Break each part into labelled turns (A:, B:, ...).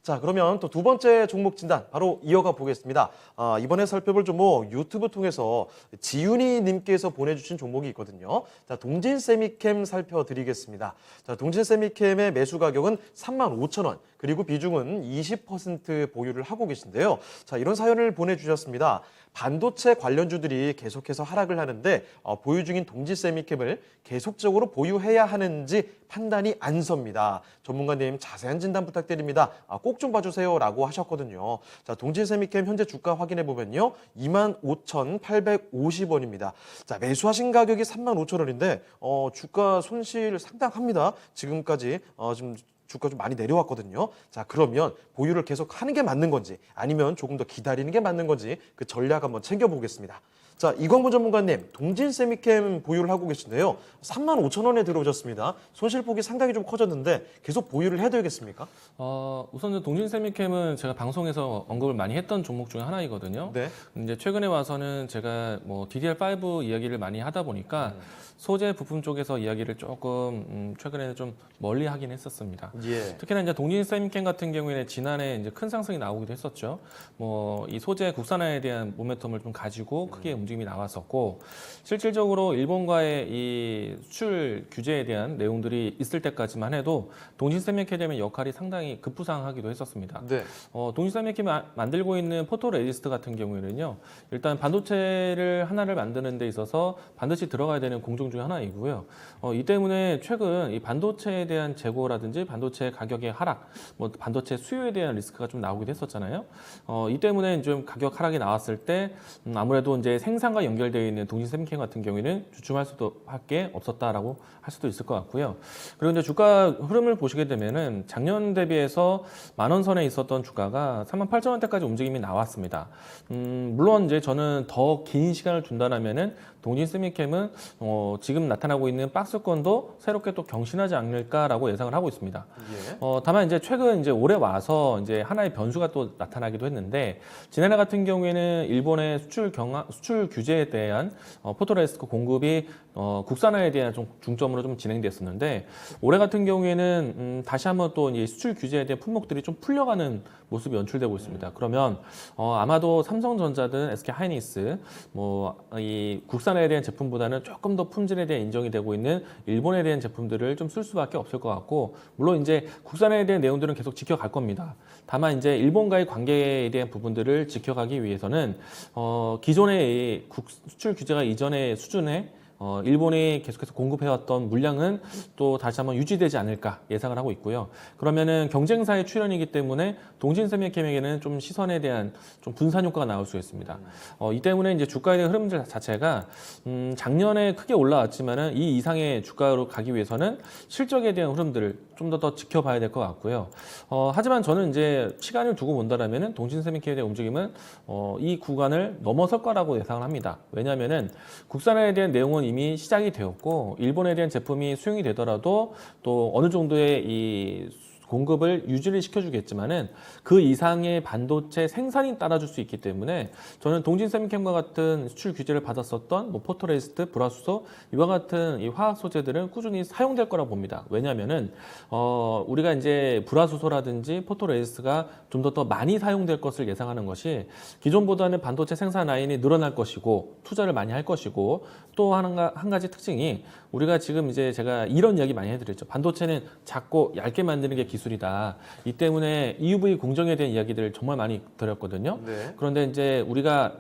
A: 자, 그러면 또 두 번째 종목 진단 바로 이어가 보겠습니다. 이번에 살펴볼 종목 유튜브 통해서 지윤이 님께서 보내주신 종목이 있거든요. 자, 동진 세미캠 살펴드리겠습니다. 자, 동진 세미캠의 매수 가격은 35,000원, 그리고 비중은 20% 보유를 하고 계신데요. 자, 이런 사연을 보내주셨습니다. 반도체 관련주들이 계속해서 하락을 하는데 보유 중인 동진 세미캠을 계속적으로 보유해야 하는지 판단이 안 섭니다. 전문가님 자세한 진단 부탁드립니다. 꼭 좀 봐주세요 라고 하셨거든요. 자, 동진 세미캠 현재 주가 확인해 보면요. 25,850원입니다. 자, 매수하신 가격이 35,000원인데 주가 손실 상당합니다. 지금까지 좀 주가 좀 많이 내려왔거든요. 자, 그러면 보유를 계속 하는 게 맞는 건지 아니면 조금 더 기다리는 게 맞는 건지 그 전략 한번 챙겨보겠습니다. 자, 이광문 전문가님, 동진 세미캠 보유를 하고 계신데요. 35,000원에 들어오셨습니다. 손실폭이 상당히 좀 커졌는데 계속 보유를 해둬야겠습니까?
B: 우선 동진 세미캠은 제가 방송에서 언급을 많이 했던 종목 중에 하나이거든요.
A: 네.
B: 이제 최근에 와서는 제가 뭐 DDR5 이야기를 많이 하다 보니까 소재 부품 쪽에서 이야기를 조금 최근에는 좀 멀리 하긴 했었습니다.
A: 예.
B: 특히나 이제 동진 세미캠 같은 경우에는 지난해 이제 큰 상승이 나오기도 했었죠. 뭐 이 소재 국산화에 대한 모멘텀을 좀 가지고 크게 움직임이 나왔었고, 실질적으로 일본과의 이 수출 규제에 대한 내용들이 있을 때까지만 해도 동진 세미캠의 역할이 상당히 급부상하기도 했었습니다.
A: 네.
B: 동진 세미캠이 만들고 있는 포토레지스트 같은 경우에는요, 일단 반도체를 하나를 만드는 데 있어서 반드시 들어가야 되는 공정 중에 하나이고요. 이 때문에 최근 이 반도체에 대한 재고라든지 반도체 가격의 하락, 뭐 반도체 수요에 대한 리스크가 좀 나오기도 했었잖아요. 이 때문에 좀 가격 하락이 나왔을 때 아무래도 이제 생산과 연결되어 있는 동진 세미캠 같은 경우에는 주춤할 수도 밖에 없었다라고 할 수도 있을 것 같고요. 그리고 이제 주가 흐름을 보시게 되면은 작년 대비해서 10,000원 선에 있었던 주가가 38,000원대까지 움직임이 나왔습니다. 물론 이제 저는 더 긴 시간을 둔다라면은 동진 세미캠은 지금 나타나고 있는 박스권도 새롭게 또 경신하지 않을까라고 예상을 하고 있습니다.
A: 예.
B: 다만 이제 최근 이제 올해 와서 이제 하나의 변수가 또 나타나기도 했는데, 지난해 같은 경우에는 일본의 수출 규제에 대한 포토레지스트 공급이 국산화에 대한 좀 중점으로 좀 진행됐었는데, 올해 같은 경우에는 다시 한번 또 이 수출 규제에 대한 품목들이 좀 풀려가는 모습이 연출되고 있습니다. 그러면 아마도 삼성전자든 SK 하이닉스 뭐 이 국산화에 대한 제품보다는 조금 더 품질에 대한 인정이 되고 있는 일본에 대한 제품들을 좀 쓸 수밖에 없을 것 같고, 물론 이제 국산화에 대한 내용들은 계속 지켜갈 겁니다. 다만 이제 일본과의 관계에 대한 부분들을 지켜가기 위해서는 기존의 수출 규제가 이전의 수준의 일본이 계속해서 공급해왔던 물량은 또 다시 한번 유지되지 않을까 예상을 하고 있고요. 그러면은 경쟁사의 출현이기 때문에 동진 세미캠에게는 좀 시선에 대한 좀 분산 효과가 나올 수 있습니다. 이 때문에 이제 주가에 대한 흐름들 자체가 작년에 크게 올라왔지만은 이 이상의 주가로 가기 위해서는 실적에 대한 흐름들을 좀 더 지켜봐야 될 것 같고요. 하지만 저는 이제 시간을 두고 본다라면은 동진 세미캠에 대한 움직임은 이 구간을 넘어설 거라고 예상을 합니다. 왜냐하면은 국산화에 대한 내용은 이미 시작이 되었고, 일본에 대한 제품이 수용이 되더라도 또 어느 정도의 이 공급을 유지를 시켜주겠지만은 그 이상의 반도체 생산이 따라줄 수 있기 때문에 저는 동진 세미캠과 같은 수출 규제를 받았었던 뭐 포토레지스트, 불화수소 이와 같은 이 화학 소재들은 꾸준히 사용될 거라고 봅니다. 왜냐하면은 우리가 이제 불화수소라든지 포토레지스트가 좀 더 많이 사용될 것을 예상하는 것이, 기존보다는 반도체 생산 라인이 늘어날 것이고 투자를 많이 할 것이고, 또 한 가지 특징이, 우리가 지금 이제 제가 이런 이야기 많이 해드렸죠. 반도체는 작고 얇게 만드는 게 기술이다. 이 때문에 EUV 공정에 대한 이야기들을 정말 많이 드렸거든요.
A: 네.
B: 그런데 이제 우리가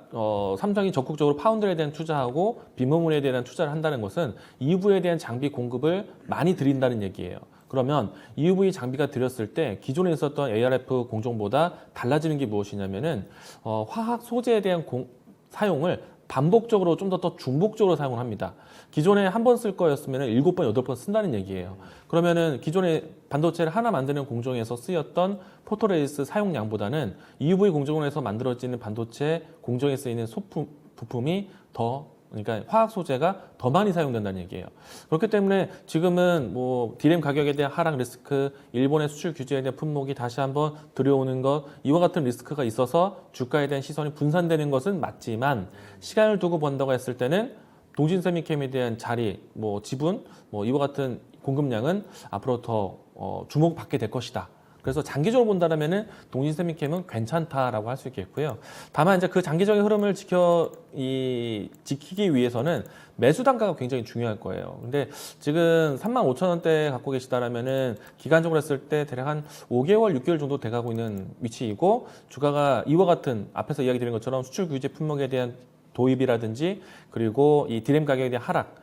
B: 삼성이 적극적으로 파운드에 대한 투자하고 빈머물에 대한 투자를 한다는 것은 EUV에 대한 장비 공급을 많이 드린다는 얘기예요. 그러면 EUV 장비가 들였을 때 기존에 있었던 ARF 공정보다 달라지는 게 무엇이냐면은 화학 소재에 대한 사용을 반복적으로 좀 더 중복적으로 사용을 합니다. 기존에 한 번 쓸 거였으면 7번, 8번 쓴다는 얘기예요. 그러면은 기존에 반도체를 하나 만드는 공정에서 쓰였던 포토레지스트 사용량보다는 EUV 공정에서 만들어지는 반도체 공정에 쓰이는 부품이 그러니까 화학 소재가 더 많이 사용된다는 얘기예요. 그렇기 때문에 지금은 뭐 디램 가격에 대한 하락 리스크, 일본의 수출 규제에 대한 품목이 다시 한번 들여오는 것, 이와 같은 리스크가 있어서 주가에 대한 시선이 분산되는 것은 맞지만, 시간을 두고 본다고 했을 때는 동진 세미캠에 대한 자리, 뭐 지분, 뭐 이와 같은 공급량은 앞으로 더 주목받게 될 것이다. 그래서 장기적으로 본다면은 동진 세미캠은 괜찮다라고 할 수 있겠고요. 다만 이제 그 장기적인 흐름을 지키기 위해서는 매수 단가가 굉장히 중요할 거예요. 근데 지금 35,000원대 갖고 계시다라면은 기간적으로 했을 때 대략 한 5개월, 6개월 정도 돼가고 있는 위치이고 주가가 이와 같은 앞에서 이야기 드린 것처럼 수출 규제 품목에 대한 도입이라든지 그리고 이 디램 가격에 대한 하락.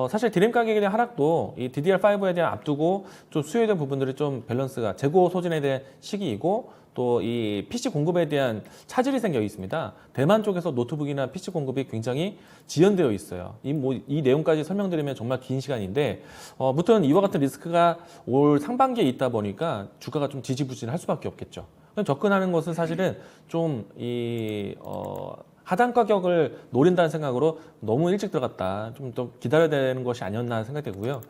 B: 사실 디램 가격에 대한 하락도 이 DDR5에 대한 앞두고 좀 수요에 대한 부분들이 좀 밸런스가 재고 소진에 대한 시기이고 또 이 PC 공급에 대한 차질이 생겨 있습니다. 대만 쪽에서 노트북이나 PC 공급이 굉장히 지연되어 있어요. 이 내용까지 설명드리면 정말 긴 시간인데, 무튼 이와 같은 리스크가 올 상반기에 있다 보니까 주가가 좀 지지부진할 수밖에 없겠죠. 접근하는 것은 사실은 좀 하단 가격을 노린다는 생각으로 너무 일찍 들어갔다. 좀 더 기다려야 되는 것이 아니었나 생각되고요.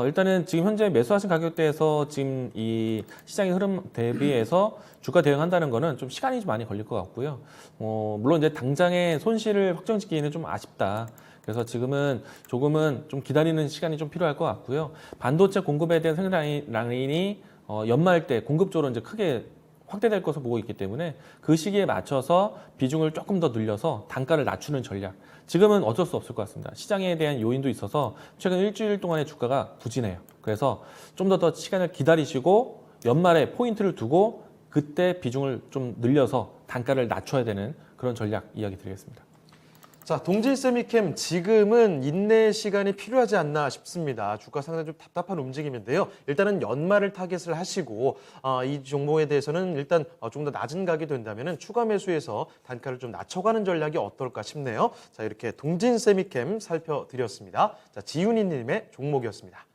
B: 일단은 지금 현재 매수하신 가격대에서 지금 이 시장의 흐름 대비해서 주가 대응한다는 거는 좀 시간이 좀 많이 걸릴 것 같고요. 물론 이제 당장의 손실을 확정짓기에는 좀 아쉽다. 그래서 지금은 조금은 좀 기다리는 시간이 좀 필요할 것 같고요. 반도체 공급에 대한 생산 라인이 연말 때 공급적으로 이제 크게 확대될 것을 보고 있기 때문에 그 시기에 맞춰서 비중을 조금 더 늘려서 단가를 낮추는 전략. 지금은 어쩔 수 없을 것 같습니다. 시장에 대한 요인도 있어서 최근 일주일 동안의 주가가 부진해요. 그래서 좀 더 시간을 기다리시고 연말에 포인트를 두고 그때 비중을 좀 늘려서 단가를 낮춰야 되는 그런 전략 이야기 드리겠습니다.
A: 자, 동진 세미캠 지금은 인내 시간이 필요하지 않나 싶습니다. 주가 상당히 좀 답답한 움직임인데요. 일단은 연말을 타겟을 하시고 이 종목에 대해서는 일단 좀 더 낮은 가격이 된다면 추가 매수해서 단가를 좀 낮춰가는 전략이 어떨까 싶네요. 자, 이렇게 동진 세미캠 살펴드렸습니다. 자, 지윤희 님의 종목이었습니다.